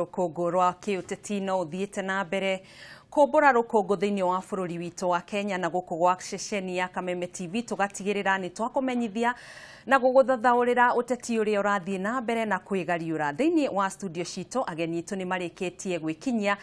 rũkũngũ rwa kĩũteti no ũthiĩte na mbere kũmbũra rũkũngũ thĩinĩ wa bũrũri witũ wa Kenya na gũkũ gwa ceceni ya Kameme TV tũgatigĩrĩra nĩ twakũmenyithia na gũgũthathaũrĩra ũteti ũrĩa ũrathiĩ na mbere na kwĩgariũra thĩinĩ wa studio citũ. Ageni itũ nĩ marĩkĩtie gwĩkinyia,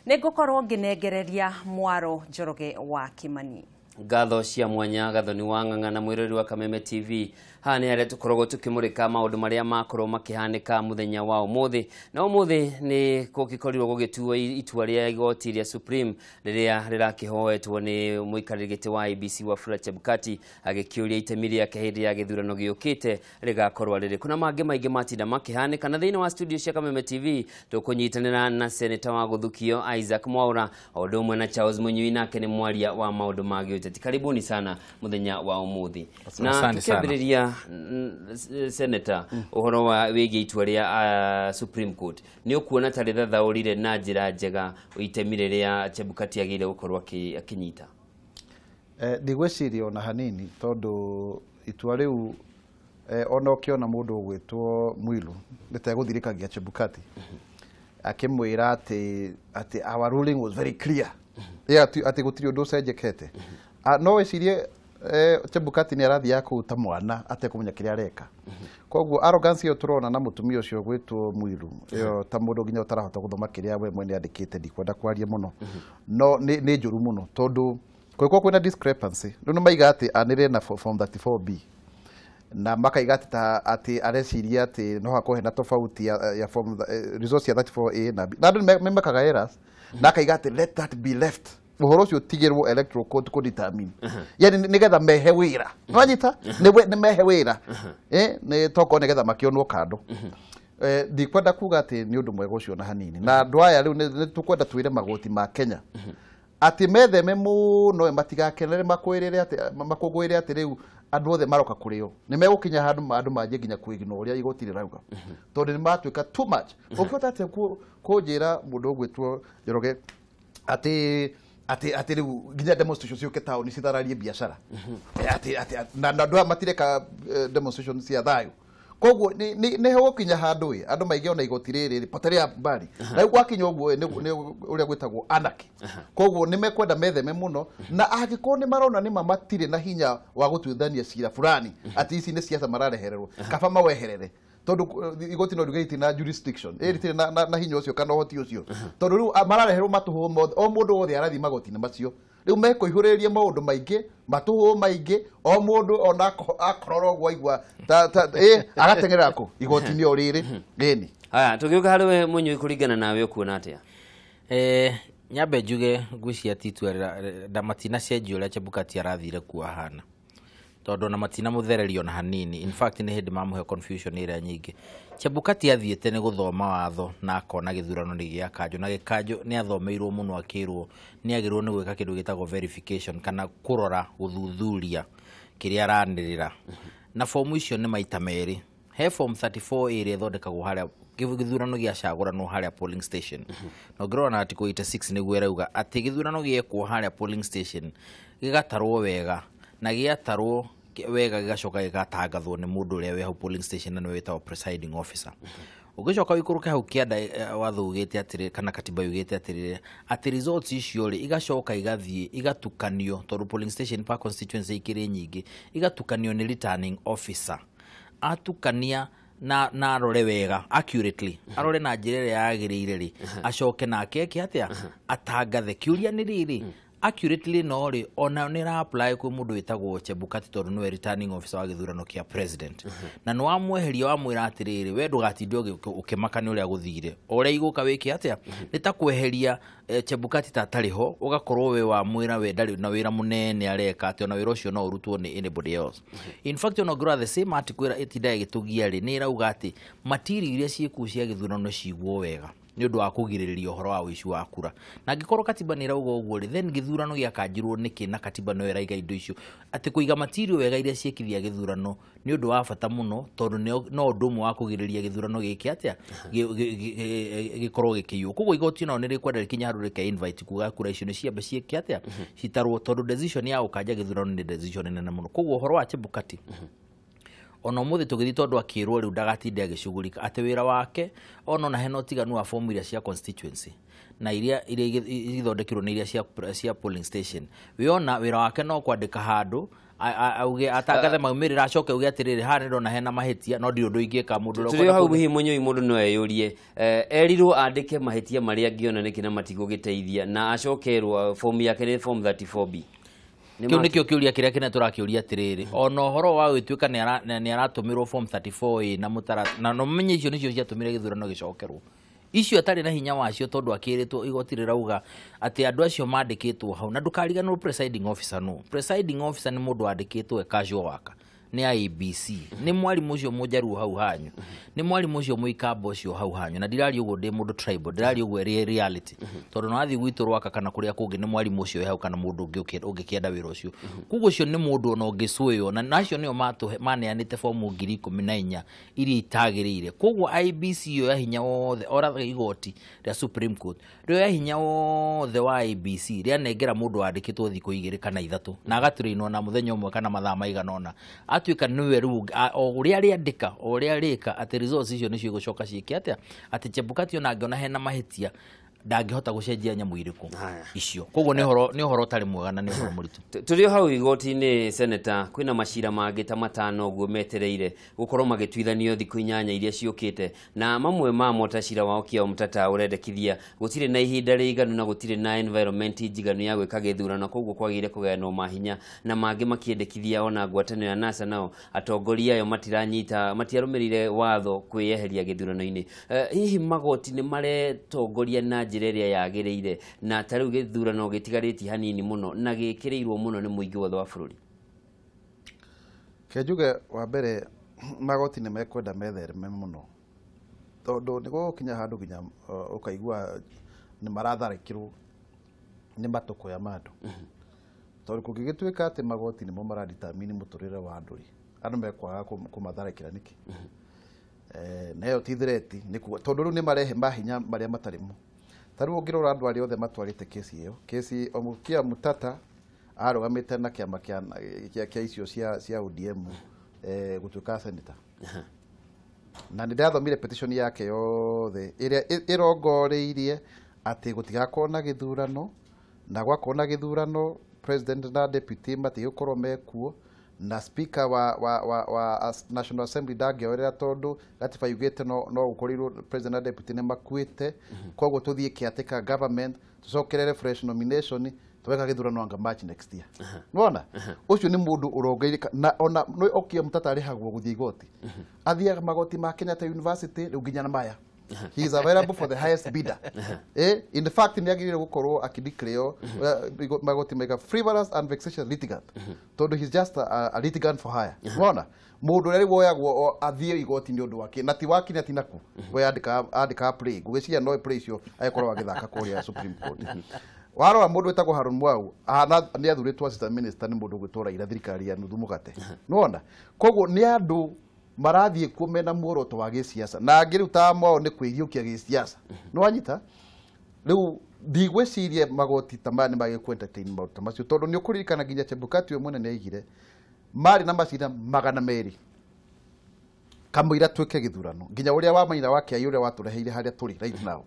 nĩ ngũkorwo ngĩnengereria Mwaro Njoroge wa Kimani. Ngatho cia mwanya Gathoni wa Ng'ang'a na mwĩrori wa Kameme TV. Haha nĩ harĩa tũkoragwo tũkĩmũrĩka maũndũ marĩa makorwo makĩhanĩka mũthenya wa ũmũthĩ. Na ũmũthĩ nĩ gũgĩkorirwo gũgĩtuo itua rĩa igoti rĩa Supreme rĩrĩa rĩrakĩhoetwo nĩ mũikarĩri gĩtĩ wa IEBC Wafula Chebukati agĩkĩũria itemi rĩake hĩndĩ ya gĩthurano gĩũkĩte rĩgakorwo rĩrĩ. Kuna mangĩ maingĩ matinda makĩhanĩka na thĩinĩ wa studio cia Kameme TV tũkũnyitanĩra na seneta wa Gũthukio Isaac Mwaura o ũndũ ũmwe na Charles Mũnyui, nake nĩ mwaria wa maũndũ ma gĩũteti. Karibuni sana mũthenya wa ũmũthĩ. Na tukĩambĩrĩria Senator, ũhoro wa wĩgiĩ itua rĩa Supreme Court nĩ ũkuona ta rĩthathaũrire na njĩra njega itemi rĩrĩa Chebukati agĩrĩire gũkorwo akĩnyita? Ndigwĩciria ona hanini, tondũ itua rĩu ona ũkĩona mũndũ ũgwĩtwo Mwilu nĩtegũthirĩkagia Chebukati akĩmwĩra atĩ our ruling was very clear, atĩ gũtirĩ ũndũ ũcenjekete. No wĩcirie Chebukati nĩ arathiaga kũruta mwana atekũmenya kĩrĩa areka. Koguo arrogance ĩyo tũrona na mũtumia ũcio gwĩtwo Mwilu ĩyo ta mũndũ nginya ũtarahota gũthoma kĩrĩa we mwene andĩkĩte, ndikwenda kwaria mũno, no nĩ njũru mũno, tondũ kwĩkwo kwĩna discrepancy. Rĩu nĩ maiga atĩ anĩrĩ na form 34B na makaiga atĩ areciria atĩ no hakorwo hena tofauti ya form results ya 34A na B, na andũ memekaga errors na akaiga atĩ let that be left, ũhoro ũcio tigĩrwo electoral court kũ determine. Yani nĩgetha mehe wĩra, nwanyita nĩ mehe wĩra nĩ toko nĩgetha makĩonwo kando. Ndikwenda kuga atĩ nĩ ũndũ mwega ũcio na hanini, na andũ aya rĩu nĩ tũkwenda twĩre magoti ma Kenya atĩ metheme mũno matigakenere makũngũĩre atĩ rĩu andũ othe maroka kũrĩo. Nĩ megũkinya handũ manjie nginya kwĩgina ũrĩa igoti rĩrauga, tondũ nĩ matuĩka too much. Ũkĩhota atĩ kũnjĩra mũndũ ũgwĩtwo Njoroge atĩ rĩu nginya demonstration ciũke taũni cithararie biacara, na andũ matireka demonstration cia thayũ. Koguo nĩ hegũkinya handũ andũ maingĩ ona igoti rĩrĩ poteria mbari, na gwakinya ũguo ũrĩa gwĩtagwo anarchy. Koguo nĩ mekwenda metheme mũno, na angĩkorwo nĩ marona nĩ matirĩ na hinya wa gũtuithania cira fulani atĩ ici nĩ siasa mararehererwo, kaba maweherere, tondũ igoti no riugĩte na jurisdiction ĩrĩtire na hinya ũcio kana ũhoti ũcio, tondũ rĩu marareherwo matũhũ mothe, o mũndũ wothe arathi magoti-inĩ macio. Rĩu mekũihũrĩrie maũndũ maingĩ, matũhũ maingĩ, o mũndũ ona akorora ũguo aigua agateng'erera kũ igoti-inĩ o rĩrĩ rĩni. Haya, tũgĩũka harĩ we Mũnyui, kũringana nawe ũkuona atĩa? Nyambe njuge ngwĩciria titua matina cenjia ũrĩa Chebukati arathire kuo hana, tondũ na matina mũthererio na hanini. In fact nĩ hĩndĩ mamũhe confusion ĩrĩa nyingĩ. Chebukati athiĩte nĩ gũthoma watho na akona gĩthurano nĩ gĩa kanjũ, na gĩkanjũ nĩ athomeirwo mũno akĩrwo nĩ agĩrĩirwo nĩ gwĩka kĩndũ gĩtagwo verification kana kũrora gũthuthuria kĩrĩa aranĩrĩra. Na fomu icio nĩ maita merĩ. He form 34A ĩrĩa ĩthondekagwo harĩa gĩthurano gĩacagũranwo harĩa polling station. Na ũngĩrora na article 86 nĩguo ĩrauga atĩ gĩthurano gĩekwo harĩa polling station gĩgatarwo wega, na gĩatarwo wega gĩgacoka gĩgatangathwo nĩ mũndũ ũrĩa wĩ hau polling station na nĩwe wĩtagwo presiding officer. Ũgĩcoka wĩkũrũke hau kĩanda watho ugĩte atĩrĩ kana katiba ugĩte atĩ results icio rĩ igacoka igathiĩ igatukanio, tondũ polling station per constituency ikĩrĩ nyingĩ, igatukanio nĩ returning officer. Atukania na arore wega accurately, arore na njĩra ĩrĩa yagĩrĩire rĩ, acoke nake atĩa atangathe. Kĩũria nĩ rĩrĩ, accurately no rĩ ona nĩ ra apply kwĩ mũndũ wĩtagwo Chebukati, tondũ nĩwe returning officer wa gĩthurano kĩa president, na nĩ wamweheria wamwĩra atĩrĩrĩ we ndũgatinde ũkĩmaka nĩ ũrĩa gũthire ũrĩa igũka wĩke atĩa. Nĩ ta kweheria Chebukati ta atarĩ ho, ũgakorwo we wamwĩra we ndarĩ na wĩra mũnene areka atĩ ona wĩra ũcio no ũrutwo nĩ anybody else. In fact ona ngĩrora the same article ĩtinda ĩgĩtũgia rĩ nĩ ĩrauga atĩ material iria ciĩkuo cia gĩthurano cigwo wega nĩ ũndũ wa kũgirĩrĩria ũhoro wa ũici wa kura. Na angĩkorwo katiba nĩ ĩrauga ũguo rĩ, then gĩthurano gĩakanjirwo nĩkĩ na katiba no ĩraiga indo icio atĩ kũiga material wega iria ciĩkithia gĩthurano nĩ ũndũ wa bata mũno, tondũ no ũndũ ũmwe wa kũgirĩrĩria gĩthurano gĩkĩ atĩa gĩkorwo gĩkĩiywo. Koguo igoti nao nĩ rĩkwenda rĩkinya handũ rĩke invite kuga kura icio nĩ ciambe ciĩke atĩa citarwo, tondũ decision ya gũkanja gĩthurano nĩ decision nene mũno. Koguo ũhoro wa Chebukati ona umuthi tugithi tondu akirwo riu ndagatinde agicugurika ati wira wake ona hena utiganu wa form iria cia constituency na iria ithondekirwo ni iria cia polling station wiona wira wake no kwandika handu auge atangathe maumirira acoke uge atiriri hana ndona hena mahitia no ndi undu ingika mundu roko turi hau bihi munyoi mundu no eyurie erirwo andike mahitia maria ngiona niki na matigugiteithia na acokerwo form yake ni form 34B kiu nikio kiuria kiria kine turakiuria atiriri ona horo wa gwituika ni aratumirwo form 34A na mutara na no menye icio nicio ciatumire githurano gicokerwo icio atari na hinya wacio tondu akiritwo igoti rirauga ati andu acio mandikitwo hau na ndukariganwo presiding officer ni mundu andikitwo casual worker ni IBC ni mwarimu ucio mujaru hau hanyu ni mwarimu ucio muikamba ucio hau hanyu na ndirari ugo ndi mundu tribal ndirari ugo reality tondu no athi gwitu rwaka kana kuria kungi ni mwarimu ucio hau kana mundu ungikienda wira ucio kugo ucio ni mundu ona ungicweyo na nacio nio maneanite form 14 iri itagirire kugo IBC yo ya hinya wothe ora igoti ria Supreme Court rio ya hinya wothe wa IBC ria nengera mundu andikitwo thiko 2 kana 3 na agaturinwo na muthenya umwe kana mathaa maigana ona atuika niwe ru uria riandika uria rika ati results icio nicio gucoka ciiki atia ati Chebukati ona ngiona hena mahitia ndangihota gucenjia nyamu iriku icio koguo ni horo tari mwega na ni horo muritu turi hau igoti-ini senator kwina macira mangi ta matano guo metereire gukorwo magitwithanio thiku 8 iria ciukite na mamwe mamo ta cira wao kia mutata urendekithia gutire na ihinda riganu na gutire na environment njiganu ya gwika githurano koguo kwagire kugayanwo mahinya na mangi makiendekithia ona ngwatanio ya NASA nao atongoria ayo matiarumirire watho kwiyeheria githurano-ini hihi magoti ni maretongoria na njira iria yagirire na tariu githurano gitigariti hanini muno na gikirirwo muno ni muingi wothe wa bururi kejuge wa mbere magoti ni mekwenda methereme muno tondu nigo kinya handu ginya ukaigua ni maratharikirwo ni matuko ya mandu tondu kugigituika ati magoti ni mo maraditamini muturire wa anduri andu mekwaga kumatharikira niki nayo ti Ndereti tondu riu ni marehe mahinya maria matarimu taru ungirora andu ari othe matwarite kesi iyo kesi omukia mutata arugamite na kiama kia icio cia ODM gutuika senator na ndathombire petition yake yothe iria irongoreirie ati gutigakona githurano na gwakona githurano president na deputy matigukorwo mekuo na speaker wa National Assembly ndangioerera tondu gatiba yugite no ukorirwo president na deputy ne makuite koguo tuthie kiateka government tucokerere fresh nomination tweka githurano anga March next year wona ucio ni mundu urongeirika na ona no okia mutata ari hagwo guthie igoti athia magoti ma Kenyatta University riu nginya na maya he is available for the highest bidder in fact ni agirire gukorwo akideclare magoti mega frivolous and vexatious litigant tondu he is just a litigant for hire wona mundu reri woyagwo athie igoti ni undu wake na ti wakinya ti naku we andika play gugiciria no play cio ayikorwo agithaka kuria Supreme Court warora mundu etagwo Harun Mwau ni athuritwo assistant minister ni mundu gwitora ira thirikari ya nuthu mugate nona koguo ni andu marathie kumena muoroto wa gisiasa na ngiruta mao ni kwiriukia gisiasa no anyita riu ndigwecirie magoti tamani magikwentertain mauta macio tondu ni ukuririkana nginya Chebukati we mwene ni aigire mari na macira 200 kamwira twike githurano nginya uria wa maina wake ayuria watureheire haria turi right now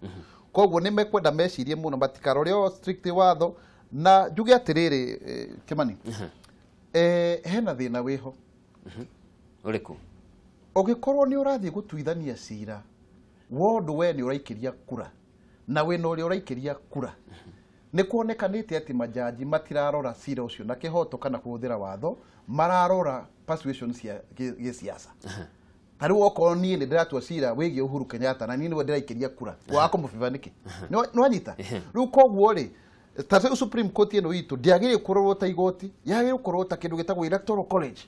koguo ni mekwenda mecirie muno matikaroreo strict watho na njuge atiriri Kimani hena thina wiho uriku ugikorwo ni urathie gutuithania cira wondu we ni uraikiria kura na we no uraikiria kura ni kuonekanite ati majaji matirarora cira ucio na kihoto kana kuhuthira watho mararora persuasion cia gisiasa tari woko ni ndiratua cira wigie Uhuru Kenyatta na nini we ndiraikiria kura wako mubivaniki no anyita riu koguo ri tase Supreme Court eno itu ndiagire kurorwo ta igoti yagire kurorwo ta kindu gitagwo electoral college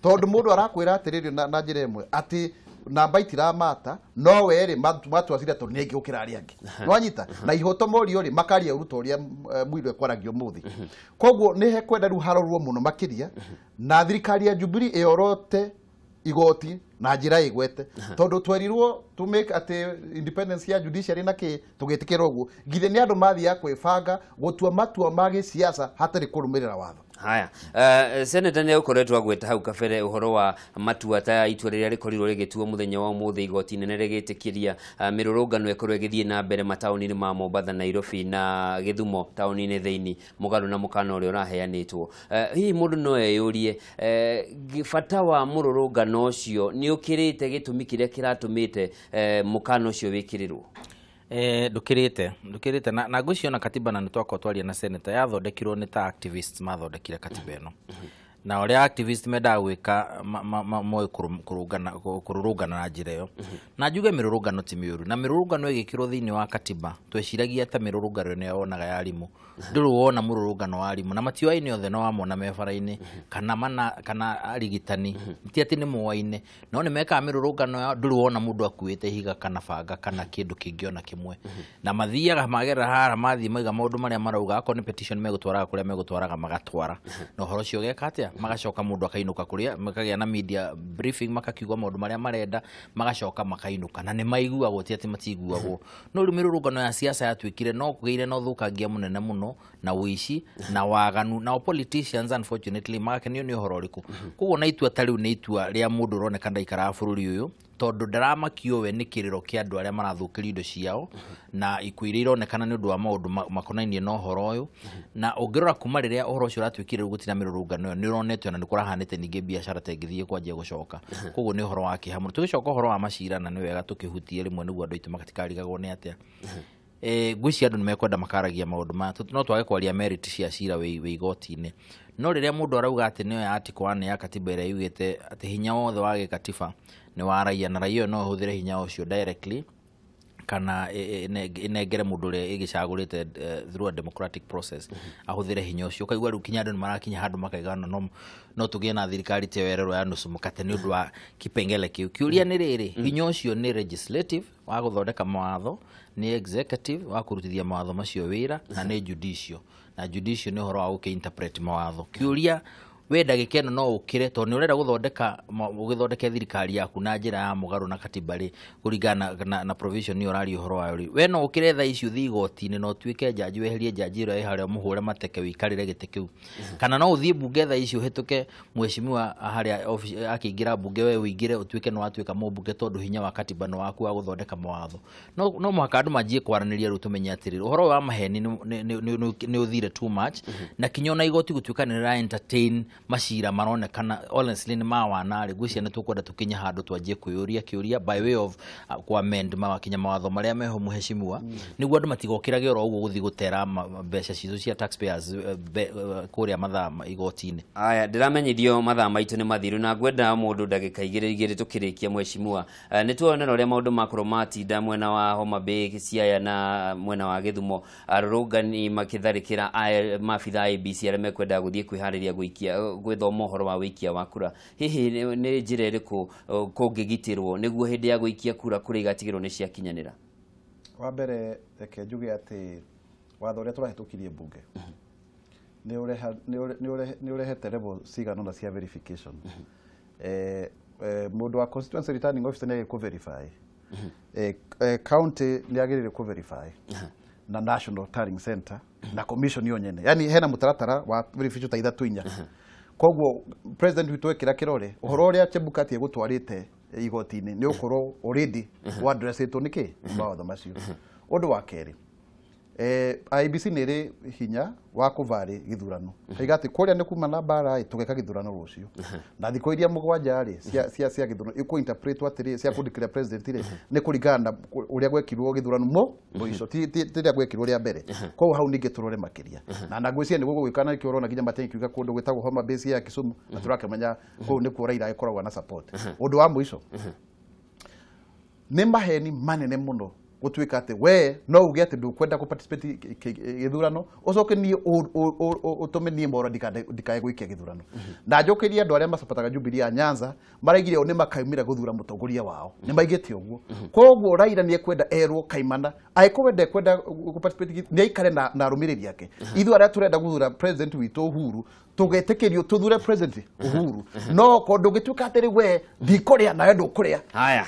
tondu mundu arakwira atiririo na njira imwe ati namba itiramata no weri matwacira tondu ni ngikira ari angi no anyita na ihoto morio ri makaria urutoria mwirwe kwaragio muthi koguo ni he kwenda ru harorwo muno makiria na thirikari ya Jubilee eyorote igoti na njira igwete tondu twerirwo to make ati independence ya judiciary na ki tugitikira uguo ngithe ni andu mathi ya kwibanga gutua matua ma gisiasa hatari kurumirira watho Haya, Senator nĩ ũkoretwo agweta hau kabere ũhoro wa matua ta itua rĩrĩa rĩkorirwo rĩgĩtuo mũthenya wa ũmũthĩ igoti inene rĩgĩtĩkĩria mĩrũrũngano ĩkorwo ĩgĩthiĩ na mbere mataũni-inĩ ma Mombatha, Nairobi na Githumo taũni-inĩ thĩinĩ mũgarũ na mũkana ũrĩa ũraheanĩtwo. Hihi mũndũ no eyũrie bata wa mũrũrũngano ũcio nĩ ũkĩrĩte gĩtũmi kĩrĩa kĩratũmĩte mũkana ũcio wĩkĩrĩrwo? Ndukirite na ngwĩciona katiba na nĩtwakwo twaria na senator yathondekirwo nĩ ta activists mathondekire katiba ĩno, na ũrĩa activists mendaga gwĩka moĩ kũrũrũngana na njĩra ĩyo. Na njuge mĩrũrũngano ti mĩũru, na mĩrũrũngano ĩgĩkĩrwo thĩinĩ wa katiba tweciragia ta mĩrũrũngano nĩ yonaga ya arimũ. Ndũrĩ wona mũrũrũngano wa arimũ, na matiũa-inĩ othe no wamona me bara-inĩ kana arigitani, ti atĩ nĩ moaine, no nĩ mekaga mĩrũrũngano yao. Ndũrĩ wona mũndũ akuĩte higa kana banga kana kĩndũ kĩngĩ ona kĩmwe, na mathiaga magerera hara mathiĩ maiga maũndũ marĩa marauga, akorwo nĩ petition megũtwaraga kũrĩa megũtwaraga magatwara, na ũhoro ũcio ũgeka atĩa, magacoka mũndũ akainũka kũrĩa makagĩa na media briefing, makakiuga maũndũ marĩa marenda, magacoka makainũka, na nĩ maiguagwo, ti atĩ matiguagwo. No rĩu mĩrũrũngano ya siasa yatuĩkire no kũgĩire na ũthũkangia mũnene mũno na ũici na waganu, na politicians unfortunately magakenio nĩ ũhoro ũrĩkũ. Koguo na itua ta rĩu nĩ itua rĩa mũndũ ũroneka ndaikaraga bũrũri ũyũ, tondũ ndaramakio we nĩ kĩrĩro kĩa andũ arĩa marathũkĩria indo ciao na ikuũ iria ironekana nĩ ũndũ wa maũndũ makonainie na ũhoro ũyũ. Na ũngĩrora kuma rĩrĩa ũhoro ũcio ũratuĩkire rĩu gũtirĩ mĩrũrũngano ĩyo, nĩ ũronetwo na nĩ kũrahanĩte ningĩ biacara ta ĩngĩthiĩ kwanjia gũcoka. Koguo nĩ ũhoro wa kĩeha mũno. Tũgĩcoka ũhoro wa macira, na nĩ wega tũkĩhutie rĩmwe nĩguo andũ aitũ matikarigagwo nĩ atĩa. Ngwĩciria andũ nĩ mekwenda makaragia maũndũ maya, no twage kwaria merit cia cira wĩ igoti-inĩ. No rĩrĩa mũndũ arauga atĩ nĩyo ya article 1 ya katiba ĩrĩa yugĩte atĩ hinya wothe wa gĩkatiba nĩ wa raia, na raia no ahũthĩre hinya ũcio directly kana inengere mũndũ ũrĩa ĩgĩcagũrĩte through a democratic process ahũthĩre hinya ũcio. Ũkaigua rĩu kinya andũ nĩ marakinya handũ makaigana no tũgĩe na thirikari ta yererwo ya nusu mũkate nĩ ũndũ wa kĩpengele kĩu. Kĩũria nĩ rĩrĩ, hinya ũcio nĩ legislative wa gũthondeka mawatho, nĩ executive wa kũrutithia mawatho macio wĩra, na nĩ judicial, na judicial nĩ ũhoro wa gũkĩ-interpret mawatho. Kĩũria we ndagĩka ĩno no ũkĩre, tondũ nĩ ũrenda gũthondeke thirikari yaku na njĩra ya mũgarũ na katiba rĩ, kũringana na provision nĩ ũraria ũhoro wayo rĩ. We no ũkĩre thaa ici ũthiĩ igoti-inĩ na ũtuĩke jaji, weherie jaji ĩrĩa ĩ harĩa mũhũre mateke wĩikarĩre gĩtĩ kĩu, kana no ũthiĩ bunge thaa ici ũhĩtũke mheshimiwa harĩa akĩingĩra bunge, we ũingĩre ũtuĩke nĩ watuĩka mũmbunge, tondũ hinya wa katiba nĩ waku wa gũthondeka mawatho. No mũhaka andũ manjie kwaranĩria rĩu tũmenye atĩrĩrĩ, ũhoro wa maheni nĩ ũthire too much, na kinya ona igoti gũtuĩka nĩ rĩra entertain macira maronekana honestly nĩ mawanarĩ. Ngwĩciria nĩ tũkwenda tũkinya handũ twanjie kwĩyũria kĩũria by way of amend mawakinya mawatho marĩa meho mũheshimiwa, nĩguo andũ matigokĩrage oro ũguo gũthiĩ gũtera mbeca citũ cia taxpayers kũrĩa mathaa igoti-inĩ. Aya, ndĩramenyithio mathaa maitũ nĩ mathiru, na ngwenda mũndũ ndagĩka igĩrĩ tũkĩrĩkia mũheshimiwa. Nĩ tuonera ũrĩa maũndũ makorwo matinda mwena wa Homa Bay, Siaya na mwena wa Githumo, arũrũngani makĩtharĩkĩra maabitha ABC arĩa mekwenda gũthiĩ kwĩharĩria gwĩthoma ũhoro wa wĩikia wa kura. Hihi nĩ njĩra ĩrĩkũ kũngĩgitĩrwo nĩguo hĩndĩ ya gũikia kura kũrĩa igatigĩrwo nĩ ciakinyanĩra? Wa mbere reke njuge atĩ watho ũrĩa tũrahĩtũkirie mbunge nĩ ũrehete level cigana ũna cia verification. Mũndũ wa constituency returning officer nĩ agĩrĩirwo verify, county nĩ agĩrĩirwo kũ verify, na national tallying center na commission yo nyene, yani hena mũtaratara wa verification ta ithatũ inya. Koguo president witũ ekĩra kĩrore ũhoro ũrĩa Chebukati egũtwarĩte igoti-inĩ nĩ ũkorwo already wa addressĩtwo nĩkĩ mawatho macio. Ũndũ wa kerĩ, IBC nĩ ĩrĩ hinya wa kũvarĩ githurano. Kaiga atĩ kũrĩa nĩ kuma na mbara tũgeka githurano rũciũ, na thikũ iria mũgwanja rĩ cia githurano ĩkũ interpret atĩrĩ cia kũndĩkĩra president rĩ nĩ kũringana ũrĩa gwekirwo githurano mũico ti rĩrĩa gwekirwo rĩa mbere. Koguo hau ningĩ tũrore makĩria, na ngwĩciria nĩ gũgwĩkana kĩo ũrona nginya matengiuga kũndũ gwĩtagwo Homa Bay ya Kisumu, na tũrakĩmenya kũu nĩ kuo Raila ĩkoragwo na support. Ũndũ wa mũico nĩ maheni manene mũno gũtuĩka atĩ we no uge atĩ ndũkwenda gũparticipate githurano ũcoke niĩ ũtũme niĩ moro ndikae gũikia githurano. Na njokeria andũ arĩa macapataga Jubilee ya Nyanza maraigire o nĩ makaimira gũthura mũtongoria wao, nĩ maigĩte ũguo. Koguo Raila nĩ ekwenda erwo kaimana angĩkorwo ndekwenda gũparticipate nĩ aikare na arũmĩrĩri yake. Ithuĩ arĩa tũrenda gũthura president witũ Uhuru tũgetĩkĩrio tũthure president Uhuru, no ko ndũgĩtuĩka atĩrĩ we ndikũrĩa nawe ndũkũrĩa.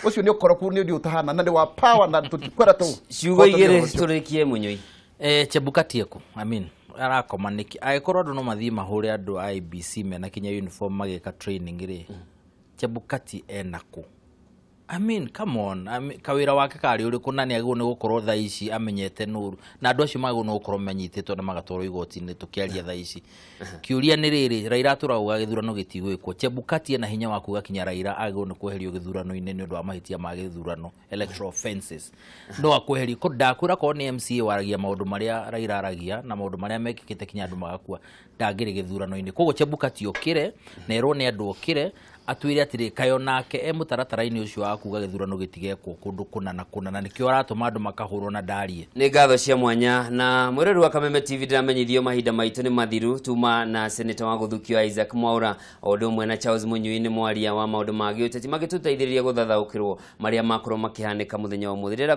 Ũcio nĩ ũkoroku nĩ ũndũ ũtahana na nĩ wa power na tũtikwenda tu ciugo igĩrĩ tũrĩkie Mũnyui. Chebukati eko, I mean arakoma niki agĩkorwo andũ no mathiĩ mahũre andũ a IBC mena kinya uniform magĩka training rĩ Chebukati enako. I mean, come on. Kawira wake kari uriku nani agwo ni gukorwo tha ici amenyete nuru na andu acio magwo no gukorwo menyitĩtwo na magatwarwo igoti-inĩ tukiaria tha ici kiuria ni riri Raila turauga githurano gitigwikwo Chebukati na hinya wa kuga kinya Raila agwo ni kweherio githurano-inĩ ni undu wa mahitia ma githurano electoral offenses no akweherio ko ndakwira ko ni MCA waragia maundu maria Raila aragia na maundu maria mekikite kinya andu magakua ndangire githurano-inĩ koguo Chebukati okire na erwo ni andu okire atwire atire kayo nake mutaratara-ini ucio wa kuga githurano gitigekwo kundu kuna na nikio aratuma andu makahurwo na ndarie ni ngatho cia mwanya na mwirori wa Kameme TV ndiramenyithio mahinda maitu ni mathiru tuma na senator wa guthukio Isaac Mwaura odo mwe na Charles Munyui ni mwaria wa maundu magi uteti magituteithiriria guthathaukirwo maria makorwo makihanika muthenya wa muthirira